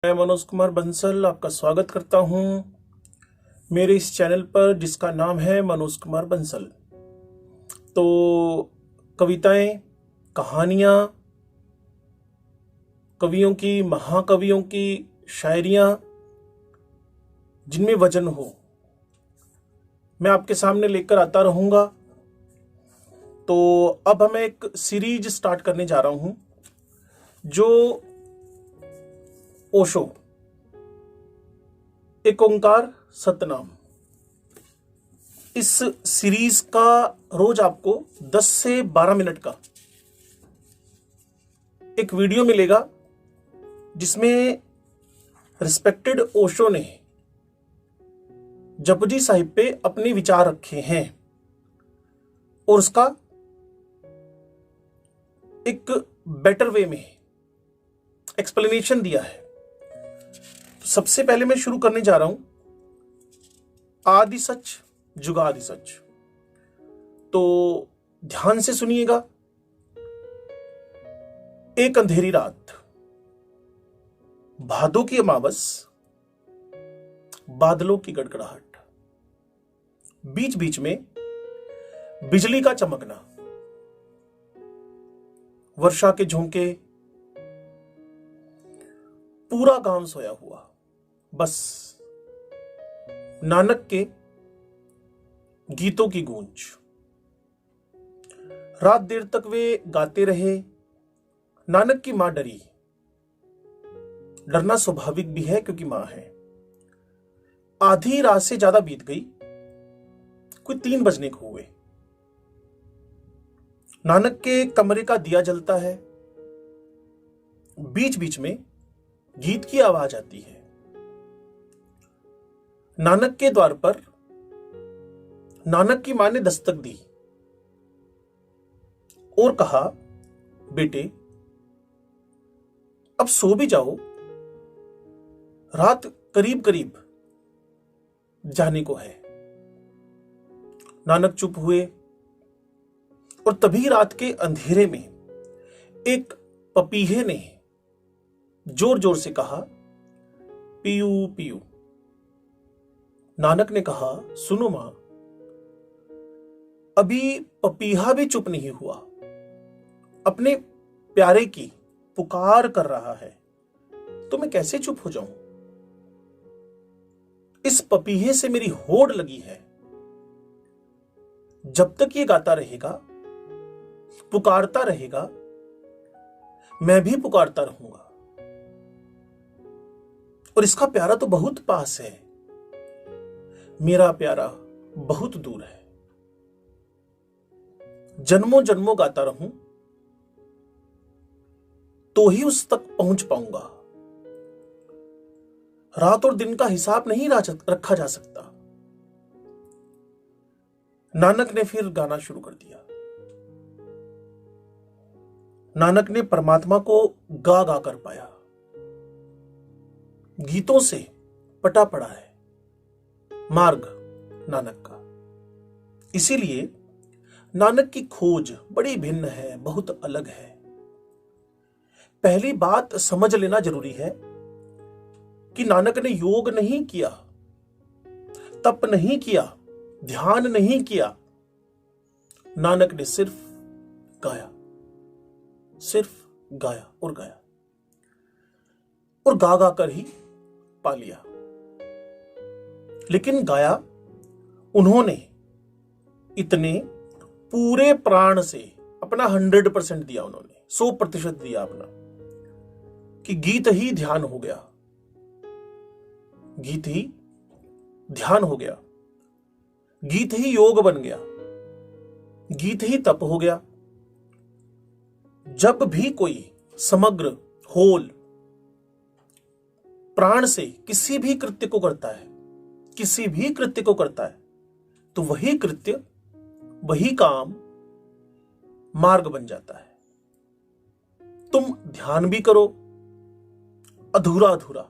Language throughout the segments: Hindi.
मैं मनोज कुमार बंसल आपका स्वागत करता हूं मेरे इस चैनल पर जिसका नाम है मनोज कुमार बंसल। तो कविताएं, कहानियां, कवियों की, महाकवियों की शायरियां जिनमें वजन हो, मैं आपके सामने लेकर आता रहूंगा। तो अब मैं एक सीरीज स्टार्ट करने जा रहा हूं जो ओशो, एक ओंकार सतनाम, इस सीरीज का रोज आपको 10 से 12 मिनट का एक वीडियो मिलेगा जिसमें रिस्पेक्टेड ओशो ने जपजी साहिब पे अपने विचार रखे हैं और उसका एक बेटर वे में एक्सप्लेनेशन दिया है। सबसे पहले मैं शुरू करने जा रहा हूं आदि सच जुगादि सच। तो ध्यान से सुनिएगा। एक अंधेरी रात, भादों की अमावस, बादलों की गड़गड़ाहट, बीच बीच में बिजली का चमकना, वर्षा के झोंके, पूरा गांव सोया हुआ, बस नानक के गीतों की गूंज। रात देर तक वे गाते रहे। नानक की मां डरी। डरना स्वाभाविक भी है क्योंकि मां है। आधी रात से ज्यादा बीत गई, कोई 3 बजने को हुए। नानक के कमरे का दिया जलता है। बीच बीच में गीत की आवाज आती है। नानक के द्वार पर नानक की मां ने दस्तक दी और कहा, बेटे अब सो भी जाओ, रात करीब करीब जाने को है। नानक चुप हुए और तभी रात के अंधेरे में एक पपीहे ने जोर जोर से कहा, पीयू पीयू। नानक ने कहा, सुनो मां, अभी पपीहा भी चुप नहीं हुआ, अपने प्यारे की पुकार कर रहा है, तो मैं कैसे चुप हो जाऊं? इस पपीहे से मेरी होड़ लगी है। जब तक ये गाता रहेगा, पुकारता रहेगा, मैं भी पुकारता रहूंगा। और इसका प्यारा तो बहुत पास है, मेरा प्यारा बहुत दूर है। जन्मों जन्मों गाता रहूं तो ही उस तक पहुंच पाऊंगा। रात और दिन का हिसाब नहीं रखा जा सकता। नानक ने फिर गाना शुरू कर दिया। नानक ने परमात्मा को गा गा कर पाया। गीतों से पटा पड़ा है मार्ग नानक का। इसीलिए नानक की खोज बड़ी भिन्न है, बहुत अलग है। पहली बात समझ लेना जरूरी है कि नानक ने योग नहीं किया, तप नहीं किया, ध्यान नहीं किया। नानक ने सिर्फ गाया, सिर्फ गाया और गाया, और गा गा कर ही पा लिया। लेकिन गाया उन्होंने इतने पूरे प्राण से, अपना 100% दिया, उन्होंने 100% दिया अपना, कि गीत ही ध्यान हो गया। गीत ही ध्यान हो गया, गीत ही योग बन गया, गीत ही तप हो गया। जब भी कोई समग्र होल प्राण से किसी भी कृत्य को करता है, किसी भी कृत्य को करता है, तो वही कृत्य, वही काम मार्ग बन जाता है। तुम ध्यान भी करो अधूरा अधूरा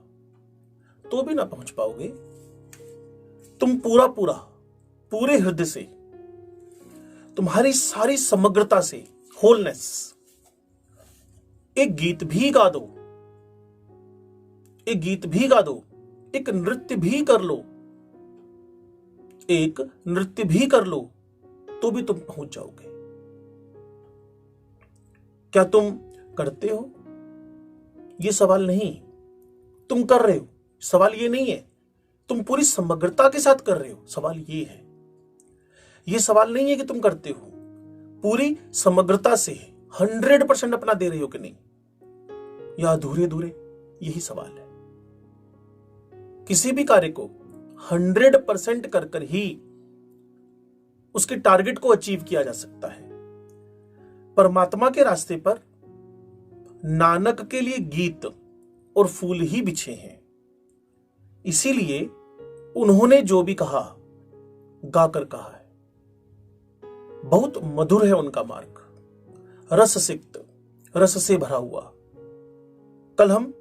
तो भी ना पहुंच पाओगे। तुम पूरा पूरा, पूरे हृदय से, तुम्हारी सारी समग्रता से, होलनेस, एक गीत भी गा दो एक गीत भी गा दो, एक नृत्य भी कर लो, एक नृत्य भी कर लो, तो भी तुम पहुंच जाओगे। क्या तुम करते हो? यह सवाल नहीं, तुम कर रहे हो। सवाल यह नहीं है तुम पूरी समग्रता के साथ कर रहे हो, सवाल यह है। यह सवाल नहीं है कि तुम करते हो पूरी समग्रता से 100% अपना दे रहे हो कि नहीं, या अधूरे अधूरे, यही सवाल है। किसी भी कार्य को 100% कर कर ही उसके टारगेट को अचीव किया जा सकता है। परमात्मा के रास्ते पर नानक के लिए गीत और फूल ही बिछे हैं। इसीलिए उन्होंने जो भी कहा गाकर कहा है। बहुत मधुर है उनका मार्ग, रस सिक्त, रस से भरा हुआ। कल हम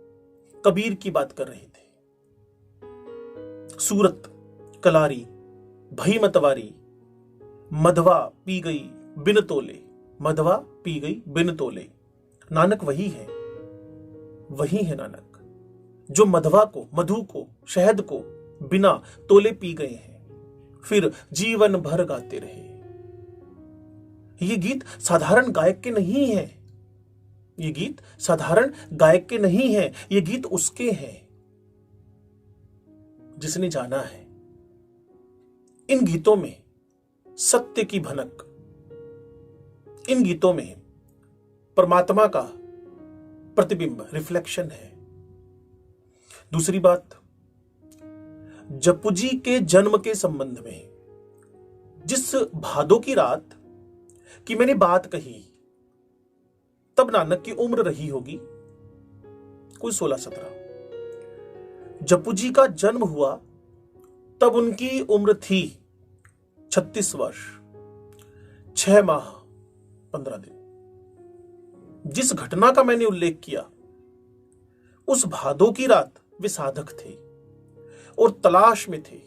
कबीर की बात कर रहे थे। सूरत कलारी भई मतवारी, मधवा पी गई बिन तोले, मधवा पी गई बिन तोले। नानक वही है, वही है नानक जो मधवा को, मधु को, शहद को बिना तोले पी गए हैं, फिर जीवन भर गाते रहे। ये गीत साधारण गायक के नहीं है, ये गीत साधारण गायक के नहीं है, ये गीत उसके हैं जिसने जाना है। इन गीतों में सत्य की भनक, इन गीतों में परमात्मा का प्रतिबिंब, रिफ्लेक्शन है। दूसरी बात, जपू जी के जन्म के संबंध में जिस भादों की रात की मैंने बात कही, तब नानक की उम्र रही होगी कोई 16-17। जपू जी का जन्म हुआ तब उनकी उम्र थी 36 वर्ष 6 माह 15 दिन। जिस घटना का मैंने उल्लेख किया, उस भादों की रात वे साधक थे और तलाश में थे,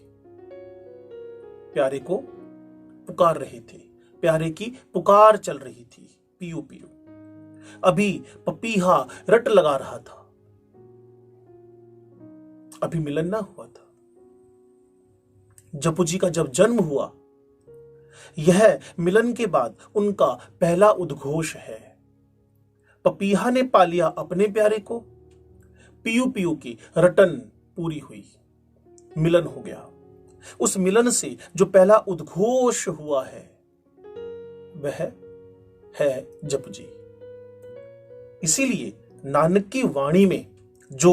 प्यारे को पुकार रहे थे, प्यारे की पुकार चल रही थी, पियो पियो। अभी पपीहा रट लगा रहा था, अभी मिलन ना हुआ था। जपू जी का जब जन्म हुआ, यह मिलन के बाद उनका पहला उद्घोष है। पपीहा ने पा लिया अपने प्यारे को, पियू पियू की रटन पूरी हुई, मिलन हो गया। उस मिलन से जो पहला उद्घोष हुआ है, वह है जपू जी। इसीलिए नानक की वाणी में जो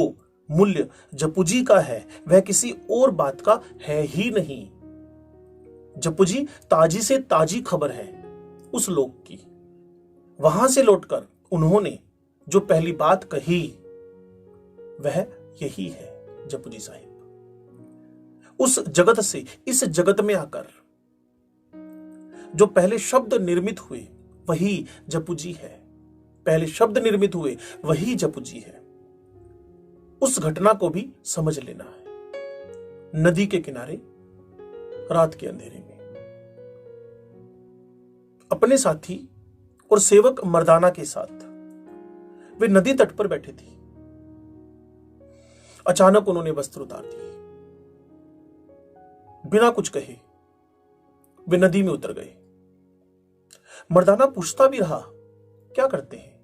मूल्य जपू जी का है, वह किसी और बात का है ही नहीं। जपू जी ताजी से ताजी खबर है उस लोक की। वहां से लौटकर उन्होंने जो पहली बात कही, वह यही है जपू जी साहिब। उस जगत से इस जगत में आकर जो पहले शब्द निर्मित हुए, वही जपू जी है। पहले शब्द निर्मित हुए, वही जपू जी है। उस घटना को भी समझ लेना है। नदी के किनारे रात के अंधेरे में अपने साथी और सेवक मर्दाना के साथ वे नदी तट पर बैठे थे। अचानक उन्होंने वस्त्र उतार दिए, बिना कुछ कहे वे नदी में उतर गए। मर्दाना पूछता भी रहा, क्या करते हैं?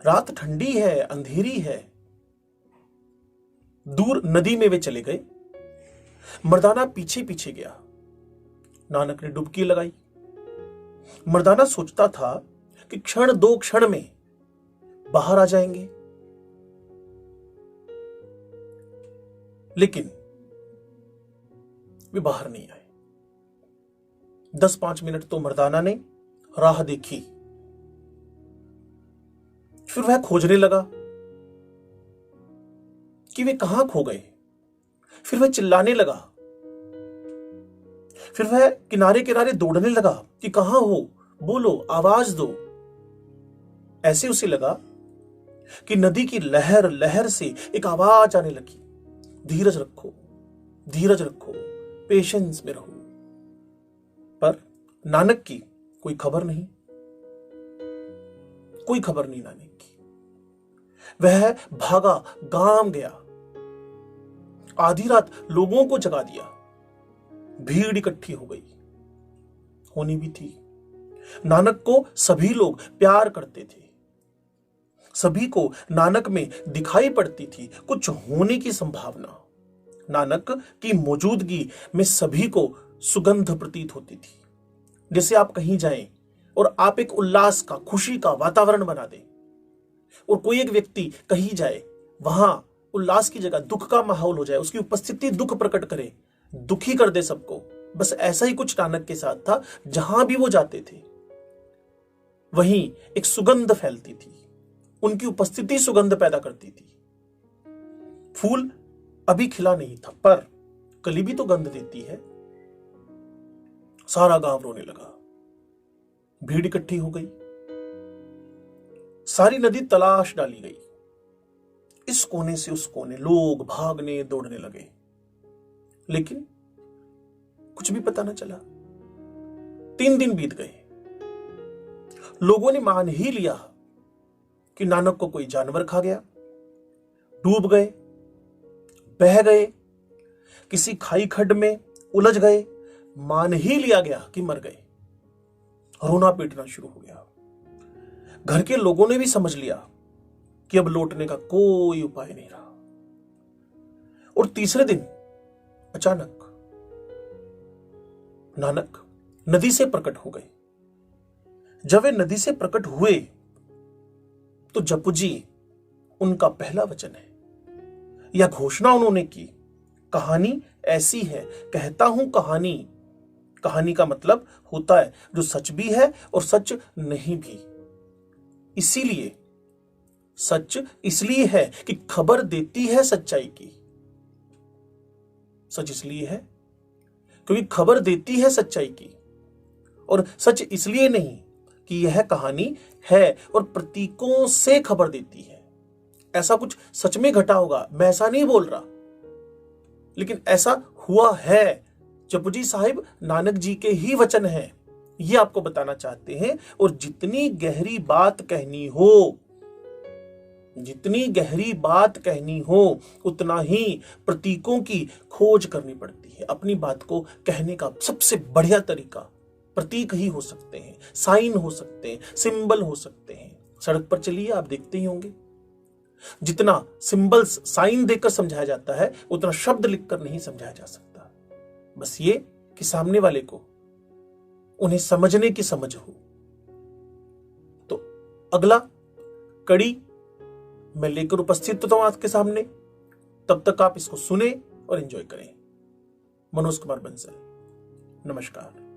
रात ठंडी है, अंधेरी है। दूर नदी में वे चले गए। मर्दाना पीछे पीछे गया। नानक ने डुबकी लगाई। मर्दाना सोचता था कि क्षण दो क्षण में बाहर आ जाएंगे, लेकिन वे बाहर नहीं आए। 10-5 मिनट तो मर्दाना ने राह देखी, फिर वह खोजने लगा कि वे कहां खो गए। फिर वह चिल्लाने लगा, फिर वह किनारे किनारे दौड़ने लगा कि कहां हो, बोलो, आवाज दो। ऐसे उसे लगा कि नदी की लहर लहर से एक आवाज आने लगी, धीरज रखो, धीरज रखो, पेशेंस में रहो। पर नानक की कोई खबर नहीं, कोई खबर नहीं नानक की। वह भागा, गांव गया, आधी रात लोगों को जगा दिया। भीड़ इकट्ठी हो गई, होनी भी थी। नानक को सभी लोग प्यार करते थे, सभी को नानक में दिखाई पड़ती थी कुछ होने की संभावना। नानक की मौजूदगी में सभी को सुगंध प्रतीत होती थी। जैसे आप कहीं जाएं और आप एक उल्लास का, खुशी का वातावरण बना दें, और कोई एक व्यक्ति कहीं जाए, वहां उल्लास की जगह दुख का माहौल हो जाए, उसकी उपस्थिति दुख प्रकट करे, दुखी कर दे सबको। बस ऐसा ही कुछ नानक के साथ था। जहां भी वो जाते थे वहीं एक सुगंध फैलती थी, उनकी उपस्थिति सुगंध पैदा करती थी। फूल अभी खिला नहीं था, पर कली भी तो गंध देती है। सारा गांव रोने लगा, भीड़ इकट्ठी हो गई, सारी नदी तलाश डाली गई। इस कोने से उस कोने लोग भागने दौड़ने लगे, लेकिन कुछ भी पता न चला। 3 दिन बीत गए। लोगों ने मान ही लिया कि नानक को कोई जानवर खा गया, डूब गए, बह गए, किसी खाई खड्ड में उलझ गए। मान ही लिया गया कि मर गए। रोना पीटना शुरू हो गया। घर के लोगों ने भी समझ लिया कि अब लौटने का कोई उपाय नहीं रहा। और तीसरे दिन अचानक नानक नदी से प्रकट हो गए। जब वे नदी से प्रकट हुए तो जपुजी उनका पहला वचन है, यह घोषणा उन्होंने की, कहानी ऐसी है, कहता हूं कहानी। कहानी का मतलब होता है जो सच भी है और सच नहीं भी। इसीलिए सच इसलिए है कि खबर देती है सच्चाई की। सच इसलिए है क्योंकि खबर देती है सच्चाई की, और सच इसलिए नहीं कि यह कहानी है और प्रतीकों से खबर देती है। ऐसा कुछ सच में घटा होगा, मैं ऐसा नहीं बोल रहा, लेकिन ऐसा हुआ है। जपुजी साहिब नानक जी के ही वचन हैं, ये आपको बताना चाहते हैं। और जितनी गहरी बात कहनी हो, जितनी गहरी बात कहनी हो, उतना ही प्रतीकों की खोज करनी पड़ती है। अपनी बात को कहने का सबसे बढ़िया तरीका प्रतीक ही हो सकते हैं, साइन हो सकते हैं, सिंबल हो सकते हैं। सड़क पर चलिए, आप देखते ही होंगे, जितना सिंबल्स, साइन देकर समझाया जाता है, उतना शब्द लिखकर नहीं समझाया जा सकता। बस ये कि सामने वाले को उन्हें समझने की समझ हो। तो अगला कड़ी मैं लेकर उपस्थित होता हूं आपके सामने। तब तक आप इसको सुने और एंजॉय करें। मनोज कुमार बंसल, नमस्कार।